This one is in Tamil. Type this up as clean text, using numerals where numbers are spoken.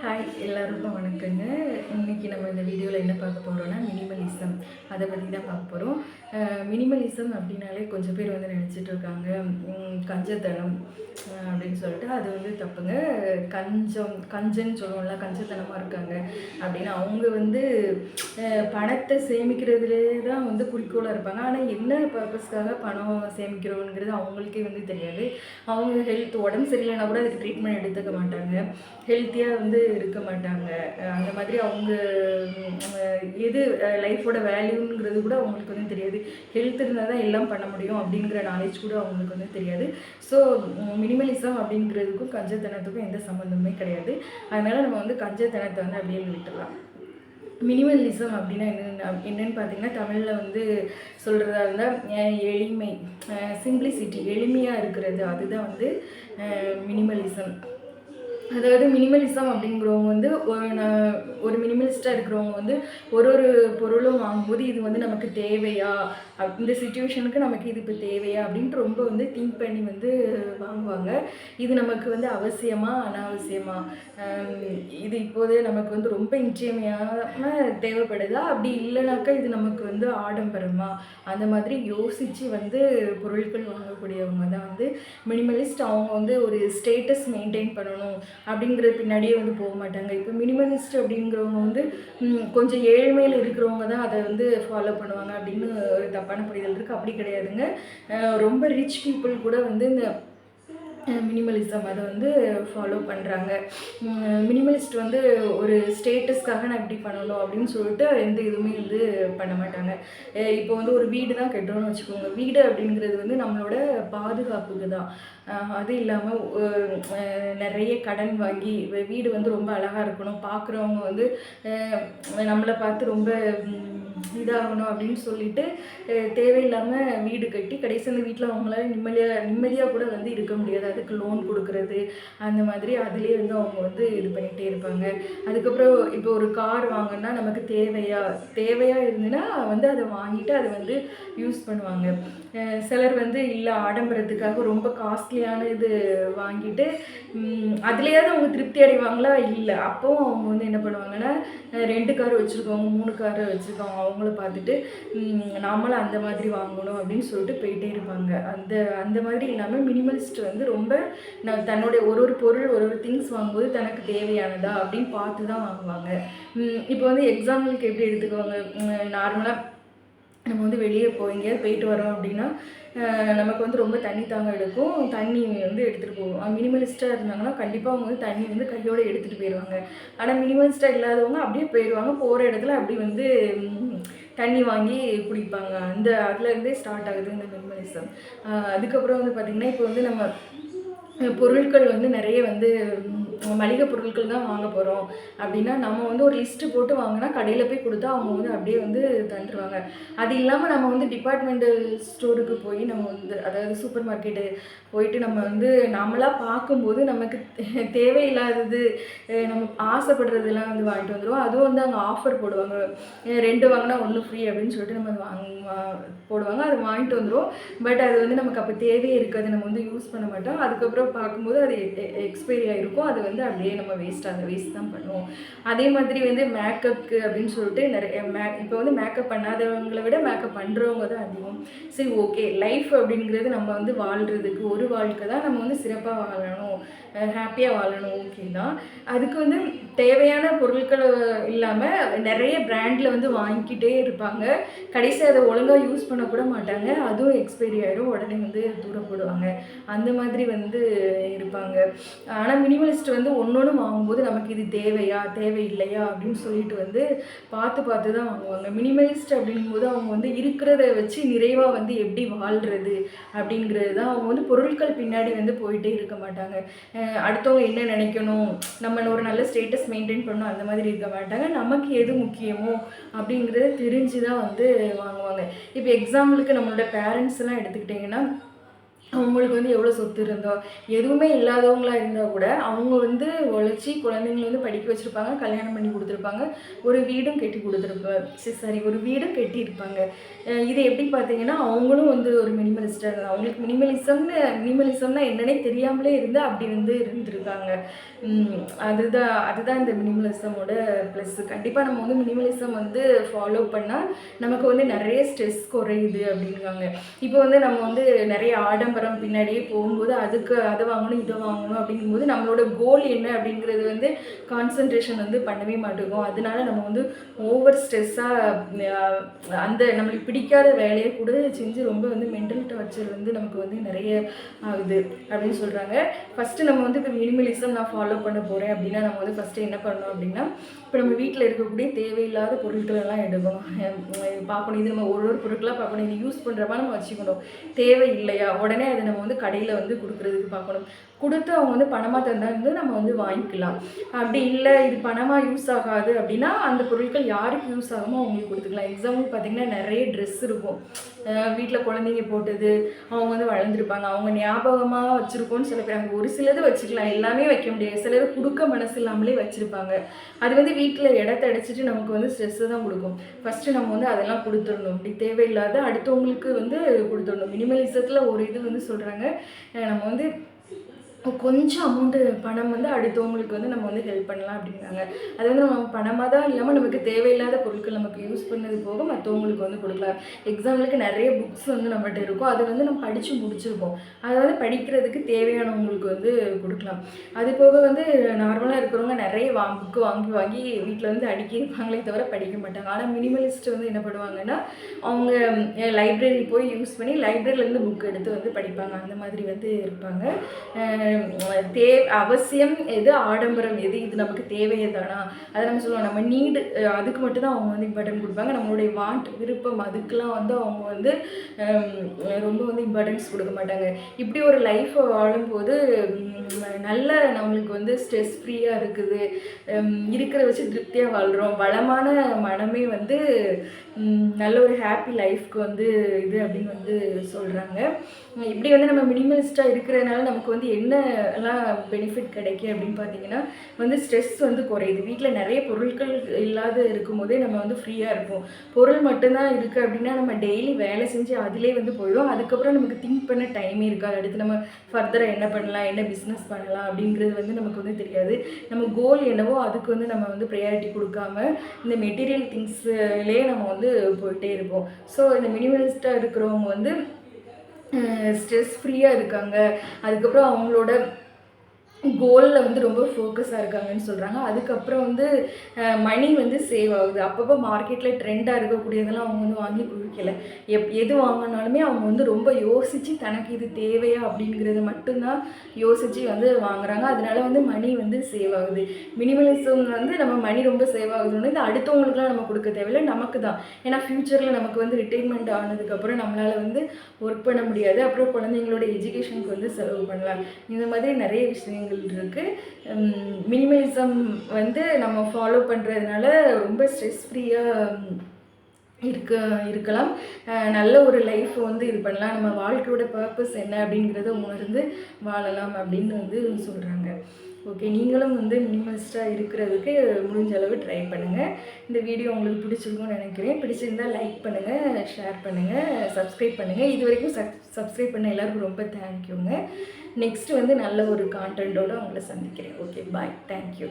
ஹாய் எல்லாருக்கும் வணக்கங்க. இன்றைக்கி நம்ம இந்த வீடியோவில் என்ன பார்க்க போகிறோன்னா மினிமலிசம் அதை பற்றி தான் பார்க்க போகிறோம். மினிமலிசம் அப்படின்னாலே கொஞ்சம் பேர் வந்து நினச்சிட்டு இருக்காங்க கஞ்சத்தனம் அப்படின்னு சொல்லிட்டு. அது வந்து தப்புங்க. கஞ்சன்னு சொல்லுவோம்ல, கஞ்சத்தனமாக இருக்காங்க அப்படின்னு. அவங்க வந்து பணத்தை சேமிக்கிறதுலே தான் வந்து குறிக்கோளாக இருப்பாங்க. ஆனால் என்ன பர்பஸ்க்காக பணம் சேமிக்கிறோங்கிறது அவங்களுக்கே வந்து தெரியாது. அவங்க உடம்பு சரியில்லைனா கூட அதுக்கு ட்ரீட்மெண்ட் எடுத்துக்க மாட்டாங்க, ஹெல்த்தியாக வந்து இருக்க மாட்டாங்க. அந்த மாதிரி அவங்க எது லைஃபோட வேல்யூங்கிறது கூட அவங்களுக்கு வந்து தெரியாது. ஹெல்த் இருந்தால் தான் எல்லாம் பண்ண முடியும் அப்படிங்கிற நாலேஜ் கூட அவங்களுக்கு வந்து தெரியாது. ஸோ மினிமலிசம் அப்படிங்கிறதுக்கும் கஞ்சத்தனத்துக்கும் எந்த சம்மந்தமே கிடையாது. அதனால் நம்ம வந்து கஞ்சத்தனத்தை வந்து அப்படியே விட்டுடலாம். மினிமலிசம் அப்படின்னா என்னன்னு பார்த்தீங்கன்னா, தமிழில் வந்து சொல்கிறதா இருந்தால் எளிமை, சிம்பிளிசிட்டி, எளிமையாக இருக்கிறது, அதுதான் வந்து மினிமலிசம். அதாவது மினிமலிசம் அப்படிங்கிறவங்க வந்து ஒரு மினிமலிஸ்ட்டாக இருக்கிறவங்க வந்து ஒரு பொருளும் வாங்கும்போது இது வந்து நமக்கு தேவையா, இந்த சுச்சுவேஷனுக்கு நமக்கு இது இப்போ தேவையா அப்படின்ட்டு ரொம்ப வந்து திங்க் பண்ணி வந்து வாங்குவாங்க. இது நமக்கு வந்து அவசியமா அனாவசியமா, இது இப்போதே நமக்கு வந்து ரொம்ப இன்றியமையான தேவைப்படுதா, அப்படி இல்லைனாக்கா இது நமக்கு வந்து ஆடம்பரமா, அந்த மாதிரி யோசித்து வந்து பொருட்கள் வாங்கக்கூடியவங்க தான் வந்து மினிமலிஸ்ட். அவங்க வந்து ஒரு ஸ்டேட்டஸ் மெயின்டைன் பண்ணணும் அப்படிங்கிற பின்னாடியே வந்து போக மாட்டாங்க. இப்போ மினிமலிஸ்ட் அப்படிங்கிறவங்க வந்து கொஞ்சம் ஏழ்மையில் இருக்கிறவங்க தான் அதை வந்து ஃபாலோ பண்ணுவாங்க அப்படின்னு ஒரு தப்பான புரிதல் இருக்குது. அப்படி கிடையாதுங்க. ரொம்ப ரிச் பீப்புள் கூட வந்து இந்த மினிமலிசம் அதை வந்து ஃபாலோ பண்ணுறாங்க. மினிமலிஸ்ட் வந்து ஒரு ஸ்டேட்டஸ்க்காக நான் இப்படி பண்ணணும் அப்படின்னு சொல்லிட்டு எந்த இதுவுமே வந்து பண்ண மாட்டாங்க. இப்போ வந்து ஒரு வீடு தான் கட்டுறோன்னு வச்சுக்கோங்க. வீடு அப்படிங்கிறது வந்து நம்மளோட பாதுகாப்புக்கு தான். அது இல்லாமல் நிறைய கடன் வாங்கி வீடு வந்து ரொம்ப அழகாக இருக்கணும், பார்க்குறவங்க வந்து நம்மளை பார்த்து ரொம்ப இதாகணும் அப்படின்னு சொல்லிட்டு தேவையில்லாமல் வீடு கட்டி கடைசி அந்த வீட்டில் அவங்களால நிம்மதியாக கூட வந்து இருக்க முடியாது. அதுக்கு லோன் கொடுக்குறது, அந்த மாதிரி அதுலேயே வந்து அவங்க வந்து இது பண்ணிகிட்டே இருப்பாங்க. அதுக்கப்புறம் இப்போ ஒரு கார் வாங்கினா நமக்கு தேவையாக இருந்துன்னா வந்து அதை வாங்கிட்டு அதை வந்து யூஸ் பண்ணுவாங்க. சிலர் வந்து இல்லை ஆடம்பரத்துக்காக ரொம்ப காஸ்ட்லியான இது வாங்கிட்டு அதுலேயாவது அவங்க திருப்தி அடைவாங்களா, இல்லை அப்போவும் அவங்க வந்து என்ன பண்ணுவாங்கன்னா 2 கார் வச்சுருக்கவங்க 3 கார் வச்சுருக்கவங்க அவங்கள பார்த்துட்டு நாமளும் அந்த மாதிரி வாங்கணும் அப்படின்னு சொல்லிட்டு போயிட்டே இருப்பாங்க. அந்த மாதிரி இல்லாமல் மினிமலிஸ்ட் வந்து ரொம்ப தன்னுடைய ஒரு பொருள் ஒரு திங்ஸ் வாங்கும்போது தனக்கு தேவையானதா அப்படின்னு பார்த்து தான் வாங்குவாங்க. இப்போ வந்து எக்ஸாம்பிளுக்கு எப்படி எடுத்துக்குவாங்க, நார்மலாக நம்ம வந்து வெளியே போயிட்டு வரோம் அப்படின்னா நமக்கு வந்து ரொம்ப தண்ணி தாங்க எடுக்கும், தண்ணி வந்து எடுத்துகிட்டு போவோம். மினிமலிஸ்ட்டாக இருந்தாங்கன்னா கண்டிப்பாக அவங்க வந்து தண்ணி வந்து கையோடு எடுத்துகிட்டு போயிடுவாங்க. ஆனால் மினிமலிஸ்ட்டாக இல்லாதவங்க அப்படியே போயிடுவாங்க, போகிற இடத்துல அப்படி வந்து தண்ணி வாங்கி குடிப்பாங்க. அதுலேருந்தே ஸ்டார்ட் ஆகுது இந்த மினிமலிசம். அதுக்கப்புறம் வந்து பார்த்திங்கன்னா, இப்போ வந்து நம்ம பொருட்கள் வந்து நிறைய வந்து மளிகை பொருட்கள் தான் வாங்க போகிறோம் அப்படின்னா நம்ம வந்து ஒரு லிஸ்ட்டு போட்டு வாங்கினா கடையில் போய் கொடுத்தா அவங்க வந்து அப்படியே வந்து தந்துடுவாங்க. அது இல்லாமல் நம்ம வந்து டிபார்ட்மெண்டல் ஸ்டோருக்கு போய் நம்ம வந்து, அதாவது சூப்பர் மார்க்கெட்டு போயிட்டு நம்ம வந்து நம்மளாக பார்க்கும்போது நமக்கு தேவையில்லாதது, நம்ம ஆசைப்படுறதெல்லாம் வந்து வாங்கிட்டு வந்துடுவோம். அதுவும் வந்து அங்கே ஆஃபர் போடுவாங்க, 2 வாங்கினா 1 ஃப்ரீ அப்படின்னு சொல்லிட்டு நம்ம போடுவாங்க. அது வாங்கிட்டு வந்துடுவோம். பட் அது வந்து நமக்கு அப்போ தேவையே இருக்காது, நம்ம வந்து யூஸ் பண்ண மாட்டோம். அதுக்கப்புறம் பார்க்கும்போது அது எக்ஸ்பைரி ஆகிருக்கும். அது வந்து அப்படியே நம்ம வேஸ்ட் தான் பண்ணுவோம். அதே மாதிரி வந்து மேக்கப்புக்கு அப்படின்னு சொல்லிட்டு நிறைய இப்போ வந்து மேக்கப் பண்ணாதவங்களை விட மேக்கப் பண்ணுறவங்க தான் அதிகம். சரி, ஓகே, லைஃப் அப்படிங்கிறது நம்ம வந்து வாழ்கிறதுக்கு ஒரு வாழ்க்கை தான், நம்ம வந்து சிறப்பாக வாழணும், ஹாப்பியாக வாழணும், ஓகே தான். அதுக்கு வந்து தேவையான பொருட்கள் இல்லாமல் நிறைய பிராண்டில் வந்து வாங்கிக்கிட்டே இருப்பாங்க. கடைசி அதை ஒழுங்காக யூஸ் பண்ணக்கூட மாட்டாங்க, அதுவும் எக்ஸ்பைரி ஆகிடும், உடனே வந்து தூரம் போடுவாங்க. அந்த மாதிரி வந்து இருப்பாங்க. ஆனால் மினிமலிஸ்ட் வந்து ஒன்று வாங்கும்போது நமக்கு இது தேவையில்லையா அப்படின்னு சொல்லிட்டு வந்து பார்த்து தான் வாங்குவாங்க. மினிமலிஸ்ட் அப்படிங்கும்போது அவங்க வந்து இருக்கிறத வச்சு நிறைவாக வந்து எப்படி வாழ்கிறது அப்படிங்கிறது தான். அவங்க வந்து பொருட்கள் பின்னாடி வந்து போயிட்டே இருக்க மாட்டாங்க. அடுத்தவங்க என்ன நினைக்கணும், நம்ம ஒரு நல்ல ஸ்டேட்டஸ் மெயின்டைன் பண்ணணும், அந்த மாதிரி இருக்க மாட்டாங்க. நமக்கு எது முக்கியமோ அப்படிங்கிறத தெரிஞ்சு தான் வந்து வாங்குவாங்க. இப்போ எக்ஸாம்பிளுக்கு நம்மளோட பேரண்ட்ஸ் எல்லாம் எடுத்துக்கிட்டிங்கன்னா, அவங்களுக்கு வந்து எவ்வளோ சொத்து இருந்தோ எதுவுமே இல்லாதவங்களா இருந்தால் கூட அவங்க வந்து உழைச்சி குழந்தைங்களை வந்து படிக்க வச்சுருப்பாங்க, கல்யாணம் பண்ணி கொடுத்துருப்பாங்க, ஒரு வீடும் கட்டி கொடுத்துருப்பாங்க, ஒரு வீடும் கட்டியிருப்பாங்க. இது எப்படி பார்த்தீங்கன்னா அவங்களும் வந்து ஒரு மினிமலிஸ்டாக இருந்தாங்க. அவங்களுக்கு மினிமலிசம்னா என்னன்னே தெரியாமலே இருந்து அப்படி வந்து இருந்திருக்காங்க. அதுதான் இந்த மினிமலிசமோட ப்ளஸ். கண்டிப்பாக நம்ம வந்து மினிமலிசம் வந்து ஃபாலோ பண்ணால் நமக்கு வந்து நிறைய ஸ்ட்ரெஸ் குறையுது அப்படின்வாங்க. இப்போ வந்து நம்ம வந்து நிறைய ஆடம்பரம் பின்னாடியே போகும்போது அதுக்கு அதை வாங்கணும் இதை வாங்கணும் அப்படிங்கும்போது நம்மளோட கோல் என்ன அப்படிங்கிறது வந்து கான்சன்ட்ரேஷன் வந்து பண்ணவே மாட்டேங்கும். அதனால நம்ம வந்து ஓவர் ஸ்ட்ரெஸ்ஸாக அந்த நம்மளுக்கு பிடிக்காத வேலையை கூட செஞ்சு ரொம்ப வந்து மென்டல் டார்ச்சர் வந்து நமக்கு வந்து நிறைய ஆகுது அப்படின்னு சொல்கிறாங்க. ஃபஸ்ட்டு நம்ம வந்து இப்போ மினிமலிசம் நான் ஃபாலோ பண்ண போகிறேன் அப்படின்னா நம்ம வந்து ஃபஸ்ட்டு என்ன பண்ணணும் அப்படின்னா, இப்போ நம்ம வீட்டில் இருக்கக்கூடிய தேவையில்லாத பொருட்கள் எல்லாம் எடுக்கணும், பார்க்கணும். இது நம்ம ஒரு பொருட்களாக பார்க்கணும், இது யூஸ் பண்ணுறப்ப நம்ம வச்சுக்கணும். தேவை இல்லையா உடனே அதை நம்ம வந்து கடையில் வந்து கொடுக்குறதுக்கு பார்க்கணும். கொடுத்து அவங்க வந்து பணமாக தந்தாந்து நம்ம வந்து வாங்கிக்கலாம். அப்படி இல்லை இது பணமாக யூஸ் ஆகாது அப்படின்னா அந்த பொருட்கள் யாருக்கு யூஸ் ஆகுமோ அவங்களுக்கு கொடுத்துக்கலாம். எக்ஸாம்பிள் பார்த்திங்கன்னா நிறைய ட்ரெஸ் இருக்கும், வீட்டில் குழந்தைங்க போட்டது, அவங்க வந்து வளர்ந்துருப்பாங்க, அவங்க ஞாபகமாக வச்சுருக்கோன்னு சில பேர் அங்கே ஒரு சிலது வச்சுக்கலாம், எல்லாமே வைக்க முடியாது. சிலர் கொடுக்க மனசு இல்லாமலே வச்சுருப்பாங்க. அது வந்து வீட்டில் இடத்த அடைச்சிட்டு நமக்கு வந்து ஸ்ட்ரெஸ்ஸை தான் கொடுக்கும். ஃபஸ்ட்டு நம்ம வந்து அதெல்லாம் கொடுத்துடணும். அப்படி தேவையில்லாத அடுத்தவங்களுக்கு வந்து கொடுத்துடணும். மினிமலிசத்தில் ஒரு இது வந்து சொல்கிறாங்க, நம்ம வந்து கொஞ்சம் அமௌண்ட்டு பணம் வந்து அடுத்தவங்களுக்கு வந்து நம்ம வந்து ஹெல்ப் பண்ணலாம் அப்படிங்கிறாங்க. அது வந்து நம்ம பணமாக தான் இல்லாமல் நமக்கு தேவையில்லாத பொருட்கள் நமக்கு யூஸ் பண்ணது போக மற்றவங்களுக்கு வந்து கொடுக்கலாம். எக்ஸாம்பிளுக்கு நிறைய புக்ஸ் வந்து நம்மகிட்ட இருக்கும், அதை வந்து நம்ம படித்து முடிச்சிருப்போம், அதை வந்து படிக்கிறதுக்கு தேவையானவங்களுக்கு வந்து கொடுக்கலாம். அது போக வந்து நார்மலாக இருக்கிறவங்க நிறைய புக்கு வாங்கி வீட்டில் வந்து அடுக்கியிருப்பாங்களே தவிர படிக்க மாட்டாங்க. ஆனால் மினிமலிஸ்ட் வந்து என்ன பண்ணுவாங்கன்னா அவங்க லைப்ரரி போய் யூஸ் பண்ணி லைப்ரரியிலேருந்து புக் எடுத்து வந்து படிப்பாங்க. அந்த மாதிரி வந்து இருப்பாங்க. அவசியம் எது, ஆடம்பரம் எது, இது நமக்கு தேவையே தானா, அதை நம்ம சொல்லுவோம். நம்ம நீடு அதுக்கு மட்டும்தான் அவங்க வந்து இம்பார்ட்டன்ட் கொடுப்பாங்க. நம்மளுடைய வாண்ட் விருப்பம் அதுக்கெலாம் வந்து அவங்க வந்து ரொம்ப வந்து இம்பார்ட்டன்ஸ் கொடுக்க மாட்டாங்க. இப்படி ஒரு லைஃப் வாழும்போது நல்ல நம்மளுக்கு வந்து ஸ்ட்ரெஸ் ஃப்ரீயாக இருக்குது, இருக்கிற வச்சு திருப்தியாக வாழ்கிறோம், வளமான மனமே வந்து நல்ல ஒரு ஹாப்பி லைஃப்க்கு வந்து இது அப்படின்னு வந்து சொல்கிறாங்க. இப்படி வந்து நம்ம மினிமலிஸ்ட்டாக இருக்கிறதுனால நமக்கு வந்து என்னெல்லாம் பெனிஃபிட் கிடைக்கும் அப்படின்னு பார்த்தீங்கன்னா வந்து ஸ்ட்ரெஸ் வந்து குறையுது. வீட்டில் நிறைய பொருட்கள் இல்லாத இருக்கும்போதே நம்ம வந்து ஃப்ரீயாக இருப்போம். பொருள் மட்டும்தான் இருக்குது அப்படின்னா நம்ம டெய்லி வேலை செஞ்சு அதிலே வந்து போயிடும். அதுக்கப்புறம் நமக்கு திங்க் பண்ண டைமே இருக்காது. அடுத்து நம்ம ஃபர்தராக என்ன பண்ணலாம், என்ன பிஸ்னஸ் பண்ணலாம் அப்படிங்கிறது வந்து நமக்கு வந்து தெரியாது. நம்ம கோல் என்னவோ அதுக்கு வந்து நம்ம வந்து ப்ரையாரிட்டி கொடுக்காம இந்த மெட்டீரியல் திங்ஸ்லேயே நம்ம வந்து போயிட்டே இருப்போம். ஸோ இந்த மினிமலிஸ்ட்டாக இருக்கிறவங்க வந்து ஸ்ட்ரெஸ் ஃப்ரீயாக இருக்காங்க. அதுக்கப்புறம் அவங்களோட கோலில் வந்து ரொம்ப ஃபோக்கஸாக இருக்காங்கன்னு சொல்கிறாங்க. அதுக்கப்புறம் வந்து மணி வந்து சேவ் ஆகுது. அப்பப்போ மார்க்கெட்டில் ட்ரெண்டாக இருக்கக்கூடியதெல்லாம் அவங்க வந்து வாங்கி குவிக்கலை. எது வாங்கினாலுமே அவங்க வந்து ரொம்ப யோசித்து தனக்கு இது தேவையா அப்படிங்கிறத மட்டும்தான் யோசித்து வந்து வாங்குறாங்க. அதனால வந்து மணி வந்து சேவ் ஆகுது. மினிமலிசம் வந்து நம்ம மணி ரொம்ப சேவ் ஆகுதுன்னு இது அடுத்தவங்களுக்குலாம் நம்ம கொடுக்க தேவையில்லை, நமக்கு தான். ஏன்னா ஃப்யூச்சரில் நமக்கு வந்து ரிட்டைர்மெண்ட் ஆனதுக்கப்புறம் நம்மளால் வந்து ஒர்க் பண்ண முடியாது. அப்புறம் குழந்தைங்களோட எஜுகேஷனுக்கு வந்து செலவு பண்ணலாம். இந்த மாதிரி நிறைய விஷயங்கள் இருக்குது. மினிமலிசம் வந்து நம்ம ஃபாலோ பண்ணுறதுனால ரொம்ப ஸ்ட்ரெஸ் ஃப்ரீயாக இருக்கலாம். நல்ல ஒரு லைஃப் வந்து இது பண்ணலாம். நம்ம வாழ்க்கையோட பர்பஸ் என்ன அப்படிங்கிறத உணர்ந்து வாழலாம் அப்படின்னு வந்து சொல்கிறாங்க. ஓகே, நீங்களும் வந்து மினிமலிஸ்ட்டாக இருக்கிறதுக்கு முடிஞ்ச அளவு ட்ரை பண்ணுங்கள். இந்த வீடியோ உங்களுக்கு பிடிச்சிருக்கும்னு நினைக்கிறேன். பிடிச்சிருந்தால் லைக் பண்ணுங்கள், ஷேர் பண்ணுங்கள், சப்ஸ்கிரைப் பண்ணுங்கள். இது வரைக்கும் சப்ஸ்கிரைப் பண்ண எல்லாருக்கும் ரொம்ப தேங்க்யூங்க. நெக்ஸ்ட்டு வந்து நல்ல ஒரு கான்டென்ட்டோடு உங்களை சந்திக்கிறேன். ஓகே, பாய், தேங்க்யூ.